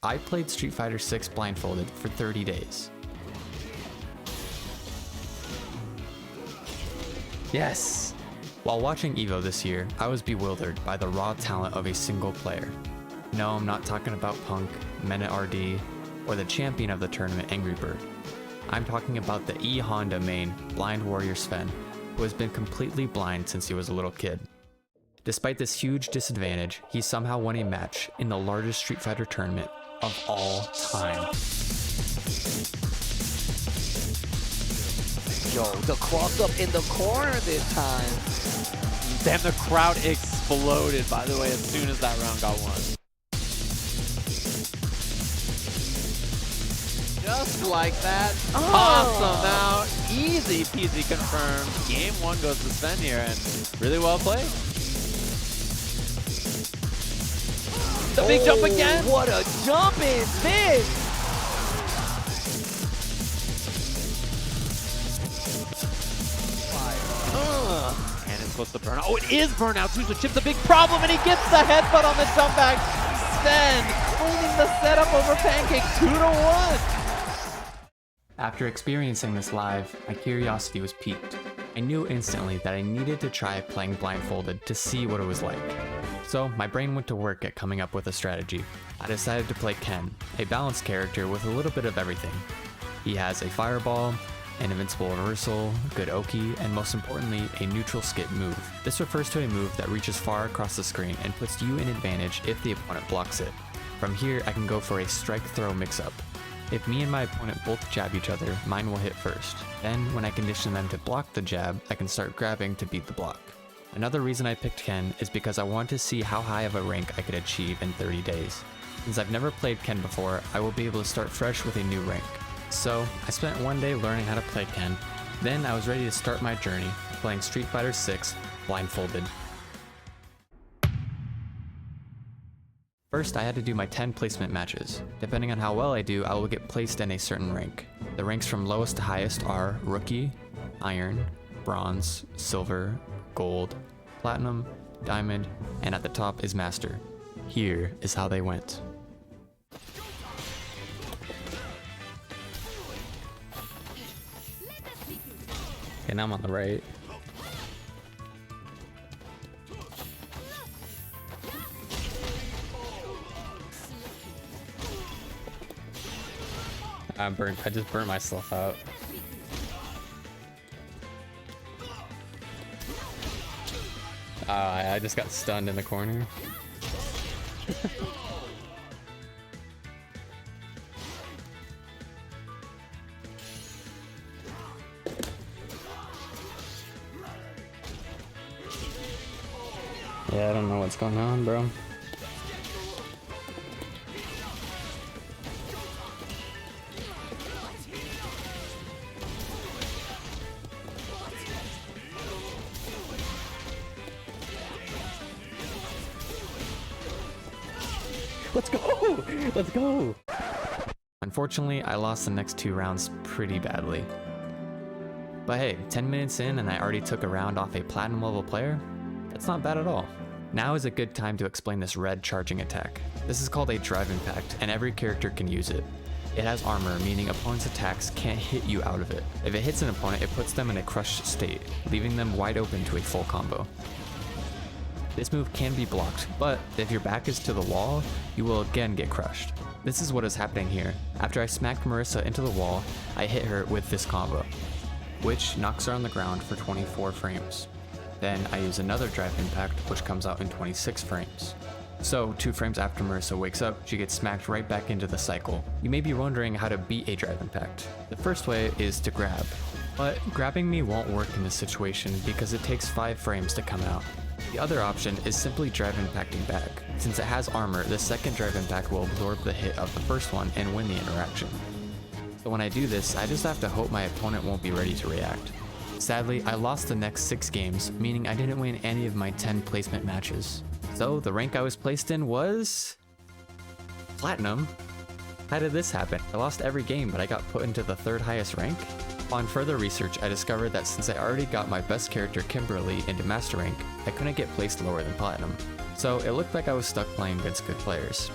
I played Street Fighter 6 blindfolded for 30 days. Yes! While watching EVO this year, I was bewildered by the raw talent of a single player. No, I'm not talking about Punk, Mena RD, or the champion of the tournament, Angry Bird. I'm talking about the E Honda main, Blind Warrior Sven, who has been completely blind since he was a little kid. Despite this huge disadvantage, he somehow won a match in the largest Street Fighter tournament of all time. Yo, the cross up in the corner this time. Damn, the crowd exploded, by the way, as soon as that round got won. Just like that. Awesome. Now, easy peasy confirmed. Game 1 goes to Sven here, and really well played. The big jump again. What a jump is this? And it's supposed to burn out. Oh, it is burnout too, so Chip's a big problem, and he gets the headbutt on the jump back. Sven winning the setup over Pancake 2-1. After experiencing this live, my curiosity was piqued. I knew instantly that I needed to try playing blindfolded to see what it was like. So my brain went to work at coming up with a strategy. I decided to play Ken, a balanced character with a little bit of everything. He has a fireball, an invincible reversal, good Oki, and most importantly, a neutral skip move. This refers to a move that reaches far across the screen and puts you in advantage if the opponent blocks it. From here, I can go for a strike-throw mix-up. If me and my opponent both jab each other, mine will hit first. Then, when I condition them to block the jab, I can start grabbing to beat the block. Another reason I picked Ken is because I wanted to see how high of a rank I could achieve in 30 days. Since I've never played Ken before, I will be able to start fresh with a new rank. So, I spent one day learning how to play Ken. Then I was ready to start my journey, playing Street Fighter 6 blindfolded. First, I had to do my 10 placement matches. Depending on how well I do, I will get placed in a certain rank. The ranks from lowest to highest are Rookie, Iron, Bronze, Silver, Gold, Platinum, Diamond, and at the top is Master. Here is how they went. Okay, now I'm on the right. I just burnt myself out. I just got stunned in the corner. Yeah, I don't know what's going on, bro. Let's go! Let's go! Unfortunately, I lost the next 2 rounds pretty badly. But hey, 10 minutes in and I already took a round off a platinum level player? That's not bad at all. Now is a good time to explain this red charging attack. This is called a drive impact, and every character can use it. It has armor, meaning opponents' attacks can't hit you out of it. If it hits an opponent, it puts them in a crushed state, leaving them wide open to a full combo. This move can be blocked, but if your back is to the wall, you will again get crushed. This is what is happening here. After I smacked Marissa into the wall, I hit her with this combo, which knocks her on the ground for 24 frames. Then I use another drive impact, which comes out in 26 frames. So 2 frames after Marissa wakes up, she gets smacked right back into the cycle. You may be wondering how to beat a drive impact. The first way is to grab, but grabbing me won't work in this situation because it takes 5 frames to come out. The other option is simply drive impacting back. Since it has armor, the second drive impact will absorb the hit of the first one and win the interaction. So when I do this, I just have to hope my opponent won't be ready to react. Sadly, I lost the next 6 games, meaning I didn't win any of my 10 placement matches. So the rank I was placed in was... Platinum? How did this happen? I lost every game, but I got put into the 3rd highest rank? On further research, I discovered that since I already got my best character Kimberly into Master Rank, I couldn't get placed lower than Platinum. So it looked like I was stuck playing against good players.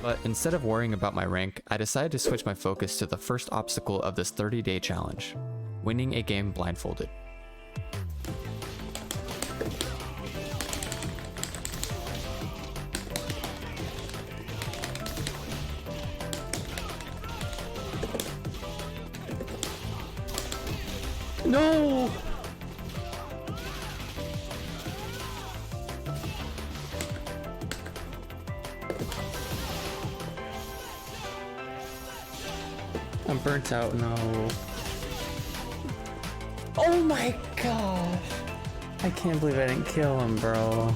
But instead of worrying about my rank, I decided to switch my focus to the first obstacle of this 30-day challenge, winning a game blindfolded. No! I'm burnt out, no. Oh my gosh! I can't believe I didn't kill him, bro.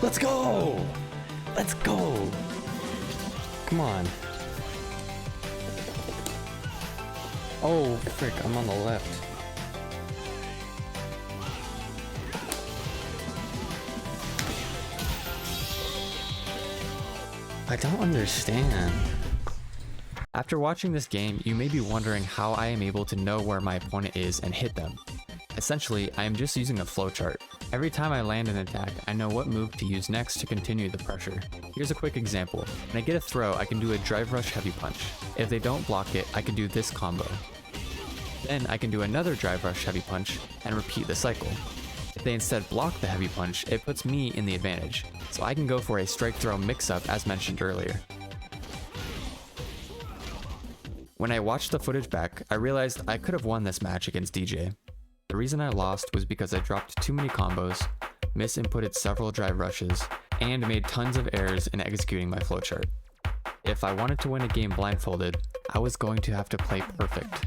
Let's go! Let's go! Come on. Oh, frick, I'm on the left. I don't understand. After watching this game, you may be wondering how I am able to know where my opponent is and hit them. Essentially, I am just using a flowchart. Every time I land an attack, I know what move to use next to continue the pressure. Here's a quick example. When I get a throw, I can do a drive rush heavy punch. If they don't block it, I can do this combo. Then I can do another drive rush heavy punch and repeat the cycle. If they instead block the heavy punch, it puts me in the advantage, so I can go for a strike throw mix-up as mentioned earlier. When I watched the footage back, I realized I could have won this match against DJ. The reason I lost was because I dropped too many combos, misinputted several drive rushes, and made tons of errors in executing my flowchart. If I wanted to win a game blindfolded, I was going to have to play perfect.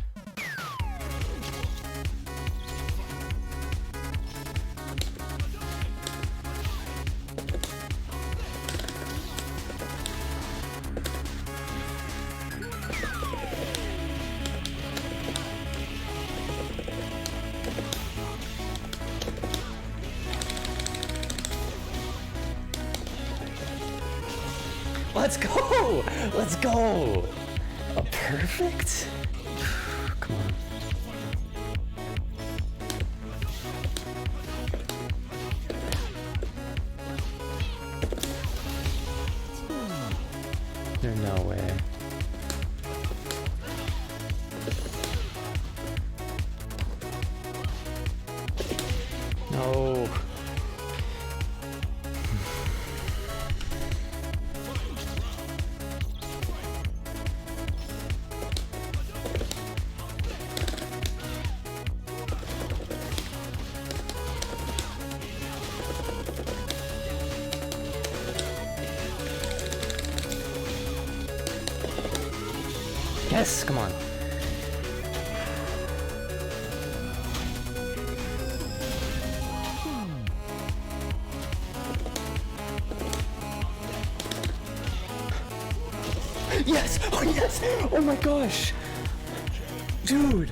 Let's go! Let's go! A perfect? Come on. There's no way. No. Yes, come on. Yes! Oh yes! Oh my gosh! Dude!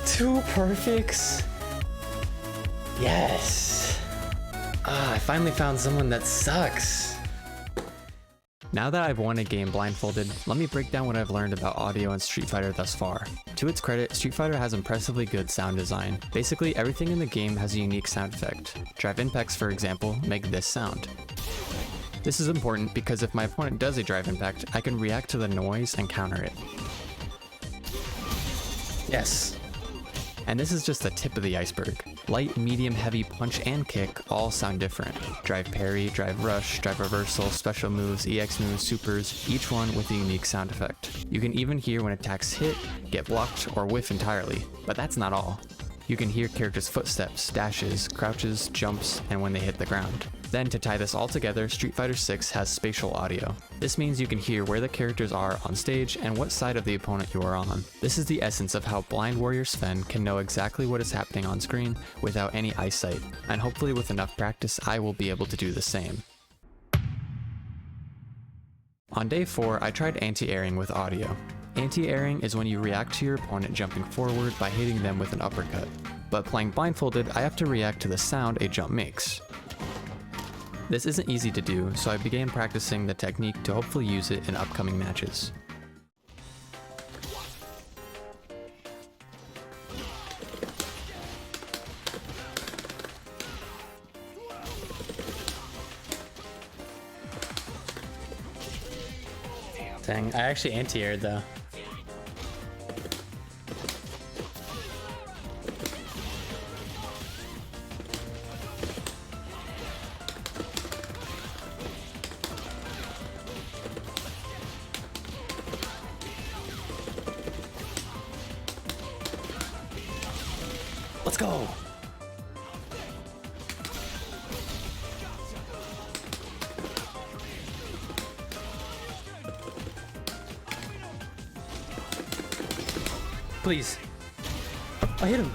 Two perfects? Yes! Ah, I finally found someone that sucks. Now that I've won a game blindfolded, let me break down what I've learned about audio in Street Fighter thus far. To its credit, Street Fighter has impressively good sound design. Basically, everything in the game has a unique sound effect. Drive impacts, for example, make this sound. This is important because if my opponent does a drive impact, I can react to the noise and counter it. Yes. And this is just the tip of the iceberg. Light, medium, heavy, punch, and kick all sound different. Drive parry, drive rush, drive reversal, special moves, EX moves, supers, each one with a unique sound effect. You can even hear when attacks hit, get blocked, or whiff entirely, but that's not all. You can hear characters' footsteps, dashes, crouches, jumps, and when they hit the ground. Then to tie this all together, Street Fighter 6 has spatial audio. This means you can hear where the characters are on stage and what side of the opponent you are on. This is the essence of how Blind Warrior Sven can know exactly what is happening on screen without any eyesight, and hopefully with enough practice I will be able to do the same. On day 4, I tried anti-airing with audio. Anti-airing is when you react to your opponent jumping forward by hitting them with an uppercut. But playing blindfolded, I have to react to the sound a jump makes. This isn't easy to do, so I began practicing the technique to hopefully use it in upcoming matches. Dang, I actually anti-aired though. Let's go! Please. I hit him.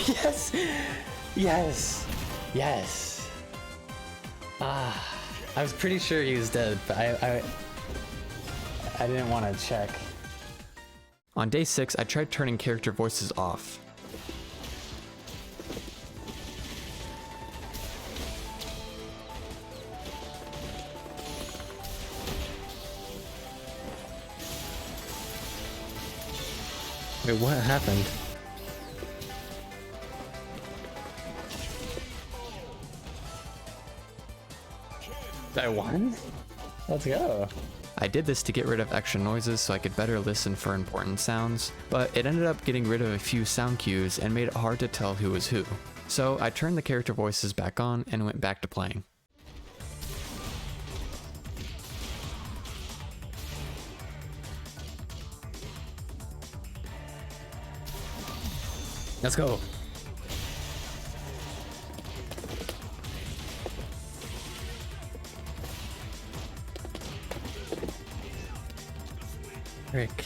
Yes! Yes! Yes! Ah, I was pretty sure he was dead, but I didn't want to check. On day 6, I tried turning character voices off. Wait, what happened? I won? Let's go. I did this to get rid of extra noises so I could better listen for important sounds, but it ended up getting rid of a few sound cues and made it hard to tell who was who. So I turned the character voices back on and went back to playing. Let's go. Rick.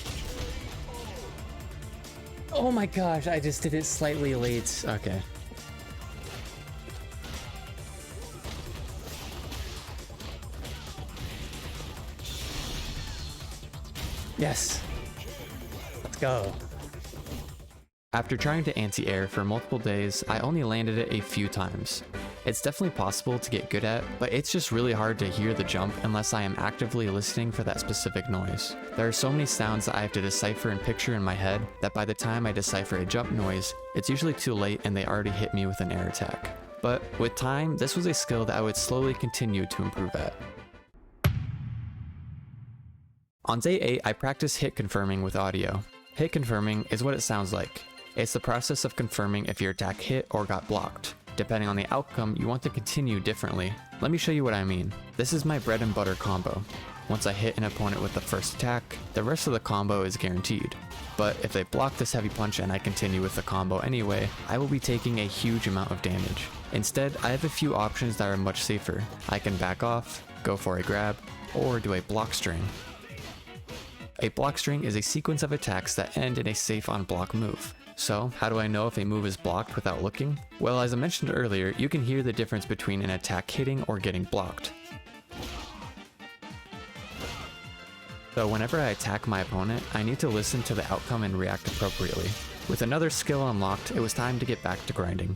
Oh my gosh, I just did it slightly late. Okay. Yes. Let's go. After trying to anti-air for multiple days, I only landed it a few times. It's definitely possible to get good at, but it's just really hard to hear the jump unless I am actively listening for that specific noise. There are so many sounds that I have to decipher and picture in my head that by the time I decipher a jump noise, it's usually too late and they already hit me with an air attack. But with time, this was a skill that I would slowly continue to improve at. On day 8, I practiced hit confirming with audio. Hit confirming is what it sounds like. It's the process of confirming if your attack hit or got blocked. Depending on the outcome, you want to continue differently. Let me show you what I mean. This is my bread and butter combo. Once I hit an opponent with the first attack, the rest of the combo is guaranteed. But if they block this heavy punch and I continue with the combo anyway, I will be taking a huge amount of damage. Instead, I have a few options that are much safer. I can back off, go for a grab, or do a block string. A block string is a sequence of attacks that end in a safe on block move. So, how do I know if a move is blocked without looking? Well, as I mentioned earlier, you can hear the difference between an attack hitting or getting blocked. So whenever I attack my opponent, I need to listen to the outcome and react appropriately. With another skill unlocked, it was time to get back to grinding.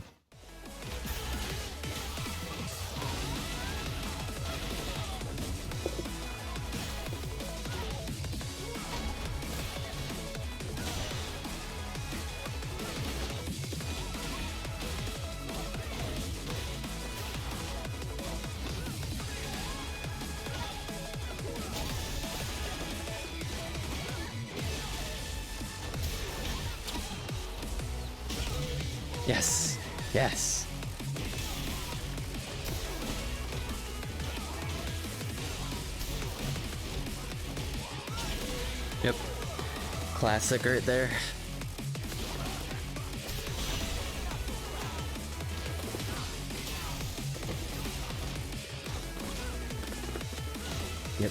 Yes. Yes. Yep. Classic right there. Yep.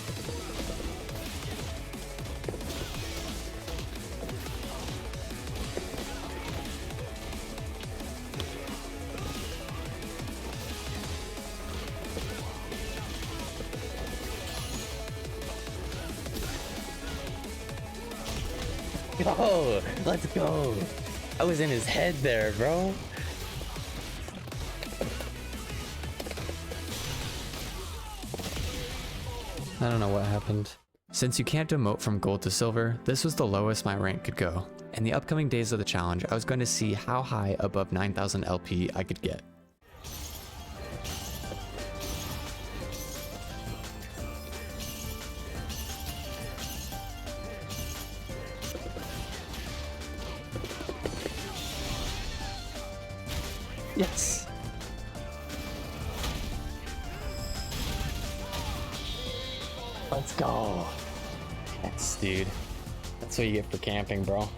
Go! Let's go! I was in his head there, bro. I don't know what happened. Since you can't demote from gold to silver, this was the lowest my rank could go. In the upcoming days of the challenge, I was going to see how high above 9,000 LP I could get. Yes! Let's go! Yes, dude. That's what you get for camping, bro.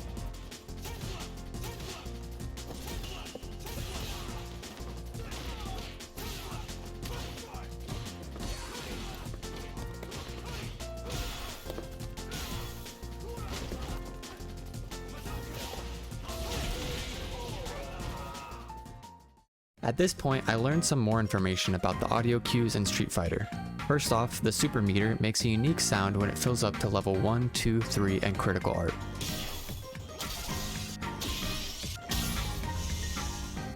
At this point, I learned some more information about the audio cues in Street Fighter. First off, the super meter makes a unique sound when it fills up to level 1, 2, 3, and critical art.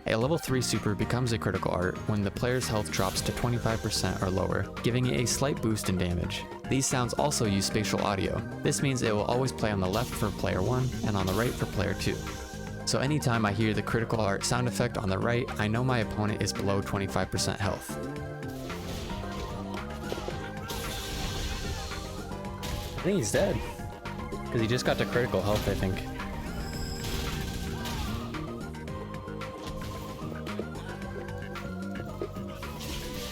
A level 3 super becomes a critical art when the player's health drops to 25% or lower, giving it a slight boost in damage. These sounds also use spatial audio. This means it will always play on the left for player 1 and on the right for player 2. So anytime I hear the critical art sound effect on the right, I know my opponent is below 25% health. I think he's dead. Because he just got to critical health, I think.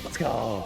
Let's go.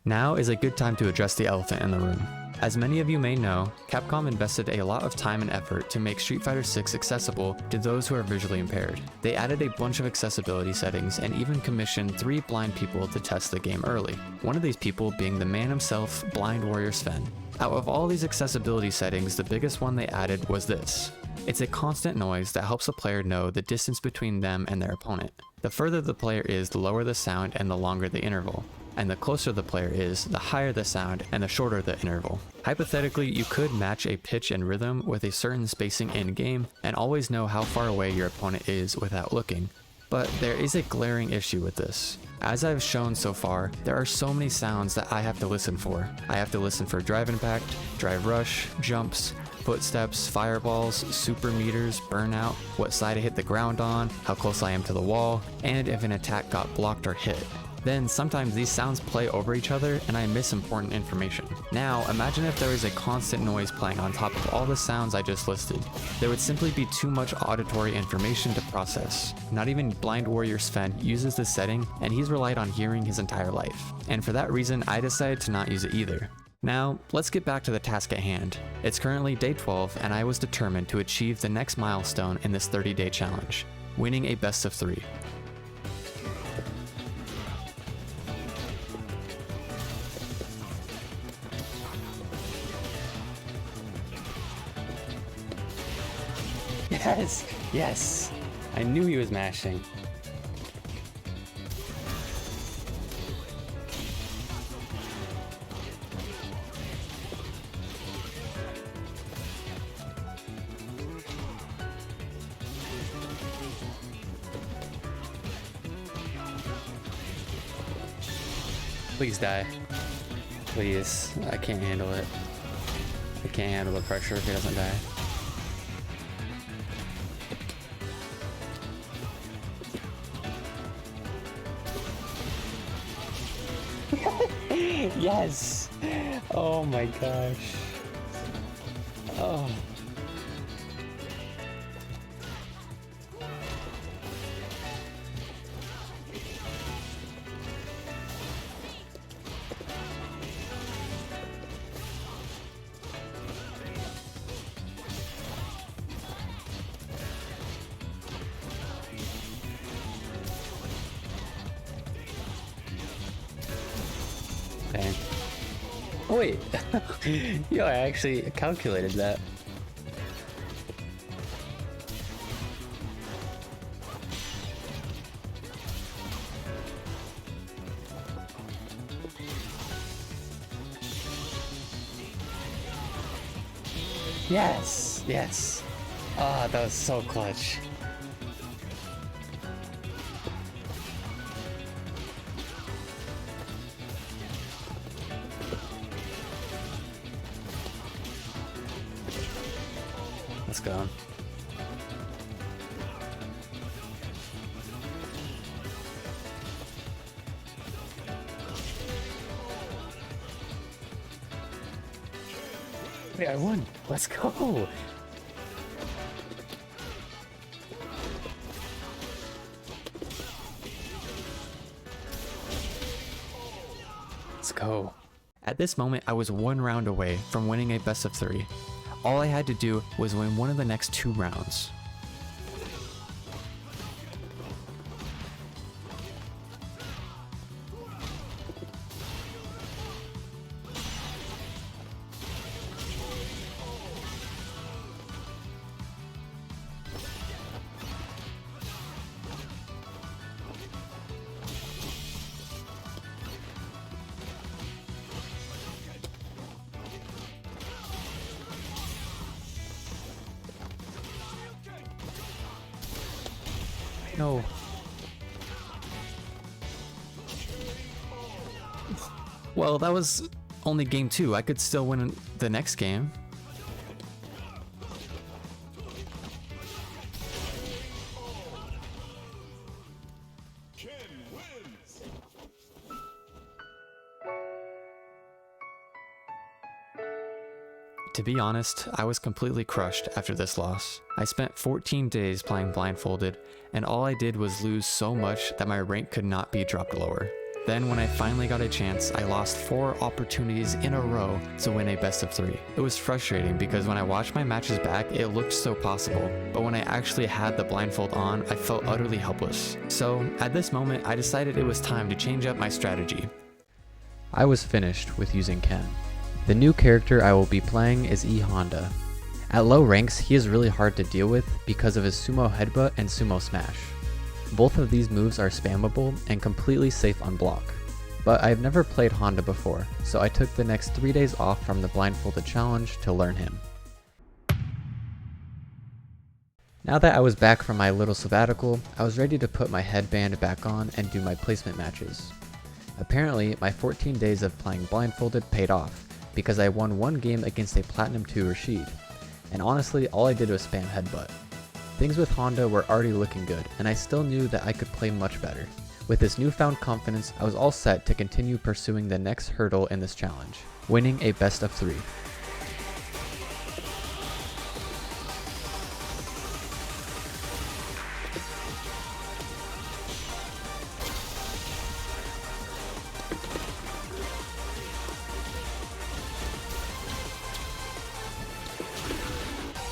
Now is a good time to address the elephant in the room. As many of you may know, Capcom invested a lot of time and effort to make Street Fighter 6 accessible to those who are visually impaired. They added a bunch of accessibility settings and even commissioned 3 blind people to test the game early. One of these people being the man himself, Blind Warrior Sven. Out of all these accessibility settings, the biggest one they added was this. It's a constant noise that helps the player know the distance between them and their opponent. The further the player is, the lower the sound and the longer the interval. And the closer the player is, the higher the sound and the shorter the interval. Hypothetically, you could match a pitch and rhythm with a certain spacing in-game and always know how far away your opponent is without looking. But there is a glaring issue with this. As I've shown so far, there are so many sounds that I have to listen for. I have to listen for drive impact, drive rush, jumps, footsteps, fireballs, super meters, burnout, what side I hit the ground on, how close I am to the wall, and if an attack got blocked or hit. Then sometimes these sounds play over each other and I miss important information. Now imagine if there was a constant noise playing on top of all the sounds I just listed. There would simply be too much auditory information to process. Not even Blind Warrior Sven uses this setting and he's relied on hearing his entire life. And for that reason I decided to not use it either. Now, let's get back to the task at hand. It's currently day 12 and I was determined to achieve the next milestone in this 30-day challenge, winning a best of 3. Yes! Yes! I knew he was mashing. Please die. Please. I can't handle it. I can't handle the pressure if he doesn't die. Yes! Oh my gosh. Oh. Okay. Oh wait. Yo, I actually calculated that. Yes, yes. Ah, that was so clutch. Let's go. Wait, I won. Let's go. Let's go. At this moment, I was 1 round away from winning a best of 3. All I had to do was win one of the next 2 rounds. No. Well, that was only game 2. I could still win the next game. To be honest, I was completely crushed after this loss. I spent 14 days playing Blindfolded, and all I did was lose so much that my rank could not be dropped lower. Then when I finally got a chance, I lost 4 opportunities in a row to win a best of 3. It was frustrating because when I watched my matches back, it looked so possible, but when I actually had the blindfold on, I felt utterly helpless. So at this moment, I decided it was time to change up my strategy. I was finished with using Ken. The new character I will be playing is E Honda. At low ranks, he is really hard to deal with because of his sumo headbutt and sumo smash. Both of these moves are spammable and completely safe on block. But I've never played Honda before, so I took the next 3 days off from the Blindfolded challenge to learn him. Now that I was back from my little sabbatical, I was ready to put my headband back on and do my placement matches. Apparently, my 14 days of playing Blindfolded paid off, because I won 1 game against a Platinum 2 Rashid, and honestly all I did was spam headbutt. Things with Honda were already looking good, and I still knew that I could play much better. With this newfound confidence, I was all set to continue pursuing the next hurdle in this challenge, winning a best of 3.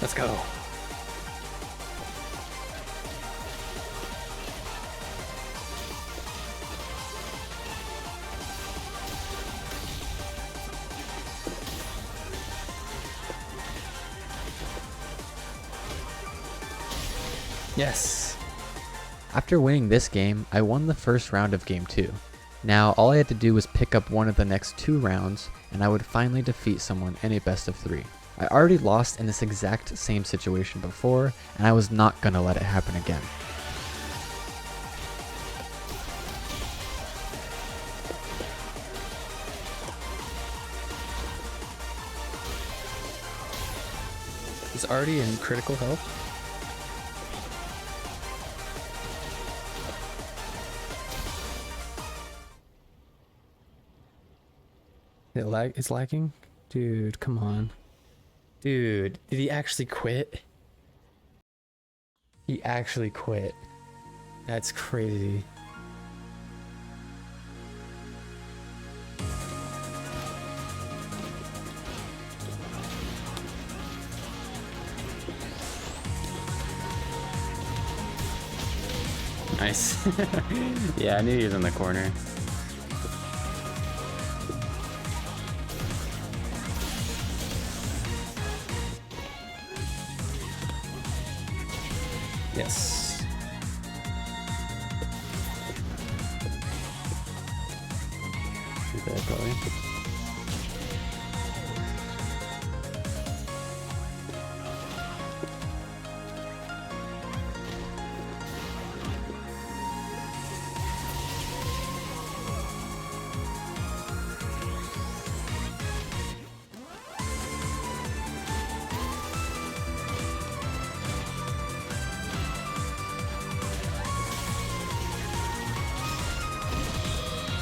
Let's go. Yes. After winning this game, I won the first round of game 2. Now all I had to do was pick up one of the next 2 rounds and I would finally defeat someone in a best of 3. I already lost in this exact same situation before, and I was not gonna let it happen again. He's already in critical health. It's lagging? Dude, come on. Dude, did he actually quit? He actually quit. That's crazy. Nice. Yeah, I knew he was in the corner. Yes. Good bad boy.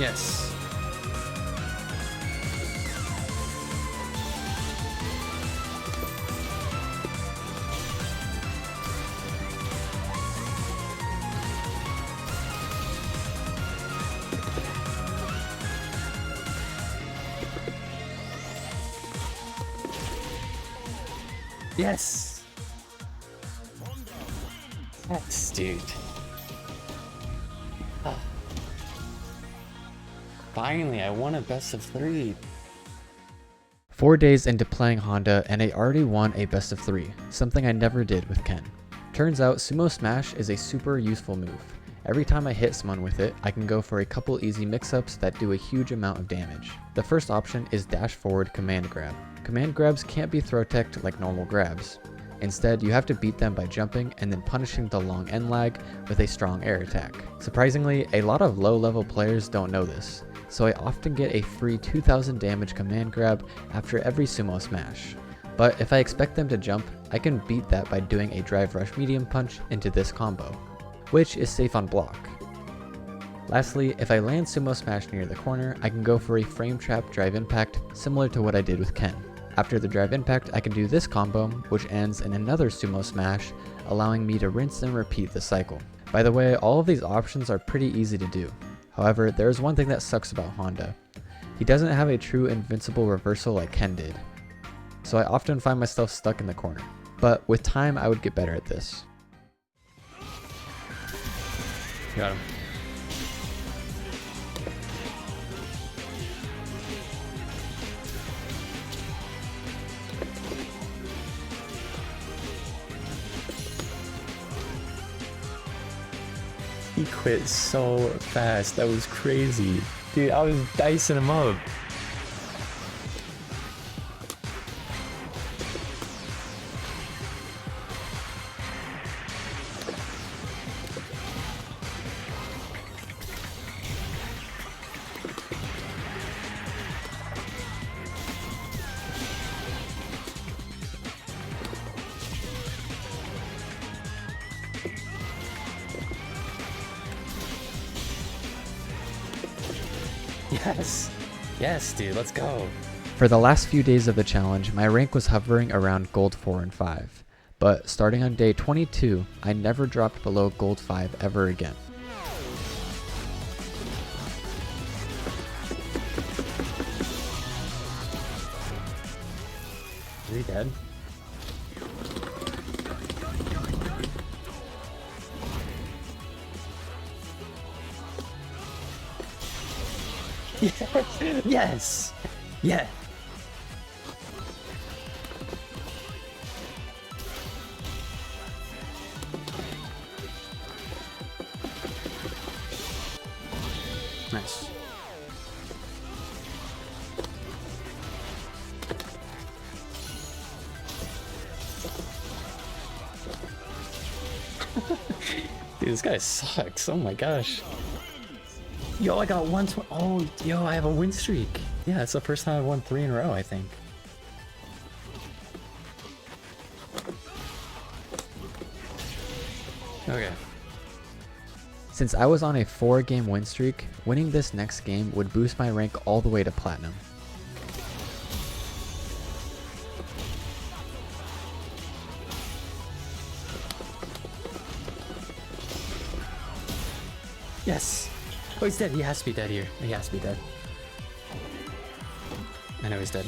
Yes. Yes. Yes, dude. Finally, I won a best of 3. 4 days into playing Honda and I already won a best of 3, something I never did with Ken. Turns out Sumo Smash is a super useful move. Every time I hit someone with it, I can go for a couple easy mix-ups that do a huge amount of damage. The first option is dash forward command grab. Command grabs can't be throw teched like normal grabs. Instead, you have to beat them by jumping and then punishing the long end lag with a strong air attack. Surprisingly, a lot of low level players don't know this, so I often get a free 2000 damage command grab after every Sumo Smash. But if I expect them to jump, I can beat that by doing a drive rush medium punch into this combo, which is safe on block. Lastly, if I land Sumo Smash near the corner, I can go for a frame trap drive impact similar to what I did with Ken. After the drive impact, I can do this combo, which ends in another Sumo Smash, allowing me to rinse and repeat the cycle. By the way, all of these options are pretty easy to do. However, there is one thing that sucks about Honda. He doesn't have a true invincible reversal like Ken did, so I often find myself stuck in the corner. But with time, I would get better at this. Got him. He quit so fast. That was crazy. Dude, I was dicing him up. Yes. Yes, dude, let's go. For the last few days of the challenge, my rank was hovering around gold 4 and 5. But starting on day 22, I never dropped below gold 5 ever again. Is he dead? Yes! Yes! Yeah! Nice. Dude, this guy sucks. Oh my gosh. Yo, I got one. Oh, yo, I have a win streak. Yeah, it's the first time I've won 3 in a row, I think. Okay. Since I was on a 4-game win streak, winning this next game would boost my rank all the way to platinum. Yes. Oh, he's dead. He has to be dead here. He has to be dead. I know he's dead.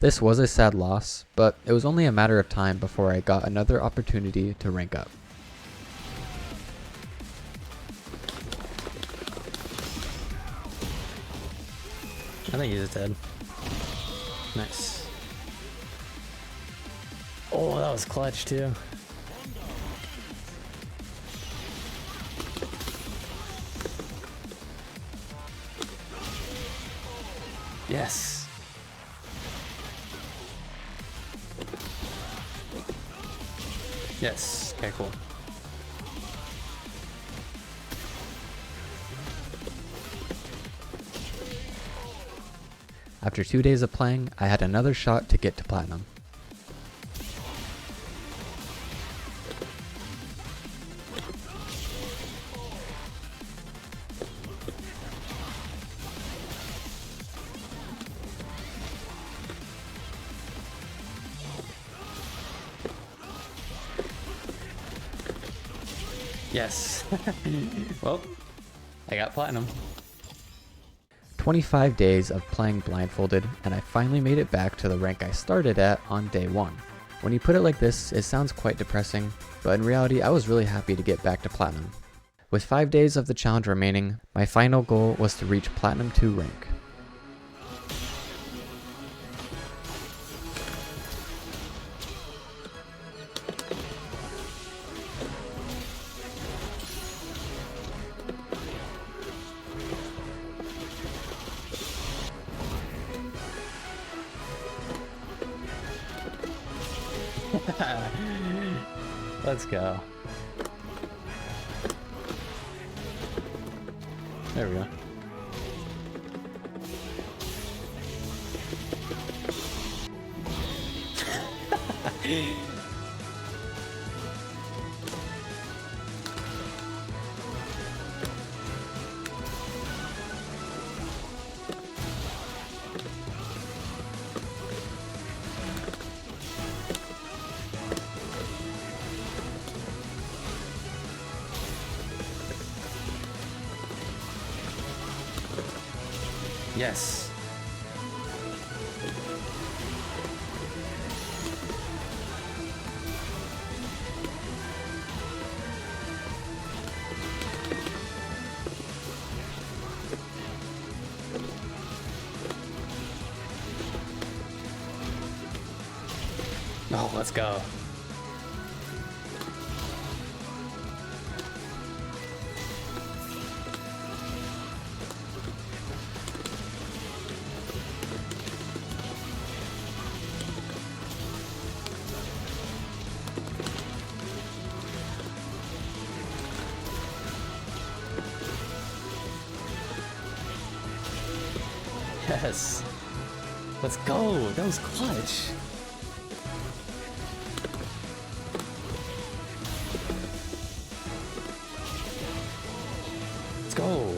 This was a sad loss, but it was only a matter of time before I got another opportunity to rank up. I think he's dead. Nice. Oh, that was clutch too. Yes. Yes. Okay, cool. After 2 days of playing, I had another shot to get to platinum. Yes. Well, I got platinum. 25 days of playing Blindfolded, and I finally made it back to the rank I started at on day 1. When you put it like this, it sounds quite depressing, but in reality I was really happy to get back to Platinum. With 5 days of the challenge remaining, my final goal was to reach Platinum 2 rank. Let's go. There we go. Yes. Oh, let's go. Yes. Let's go. That was clutch. Let's go.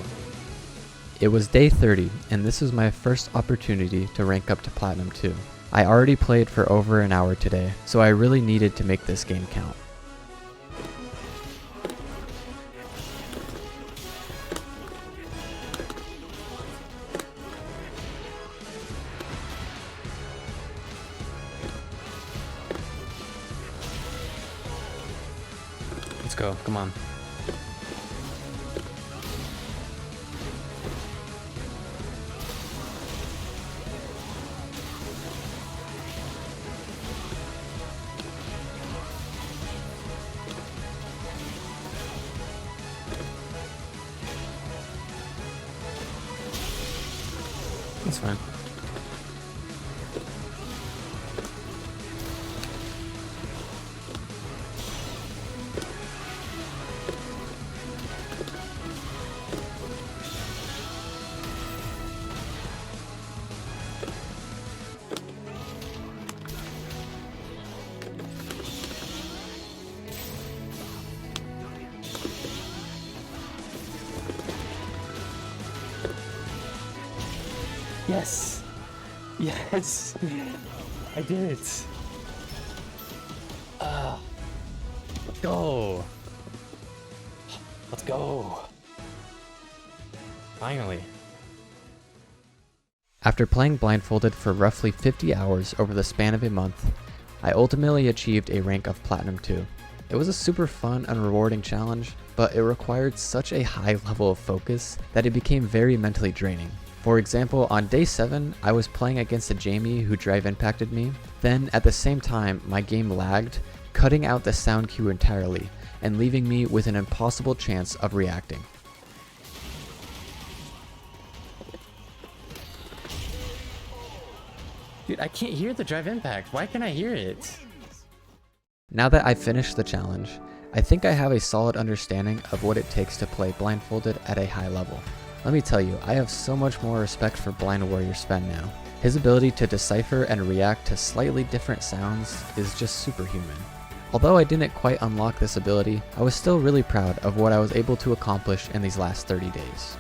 It was day 30, and this was my first opportunity to rank up to Platinum 2. I already played for over an hour today, so I really needed to make this game count. Let's go. Come on. That's fine. Yes! Yes! I did it! Let's go! Let's go! Finally. After playing Blindfolded for roughly 50 hours over the span of a month, I ultimately achieved a rank of Platinum 2. It was a super fun and rewarding challenge, but it required such a high level of focus that it became very mentally draining. For example, on day 7, I was playing against a Jamie who drive impacted me. Then at the same time, my game lagged, cutting out the sound cue entirely and leaving me with an impossible chance of reacting. Dude, I can't hear the drive impact. Why can't I hear it? Now that I've finished the challenge, I think I have a solid understanding of what it takes to play Blindfolded at a high level. Let me tell you, I have so much more respect for Blind Warrior Sven now. His ability to decipher and react to slightly different sounds is just superhuman. Although I didn't quite unlock this ability, I was still really proud of what I was able to accomplish in these last 30 days.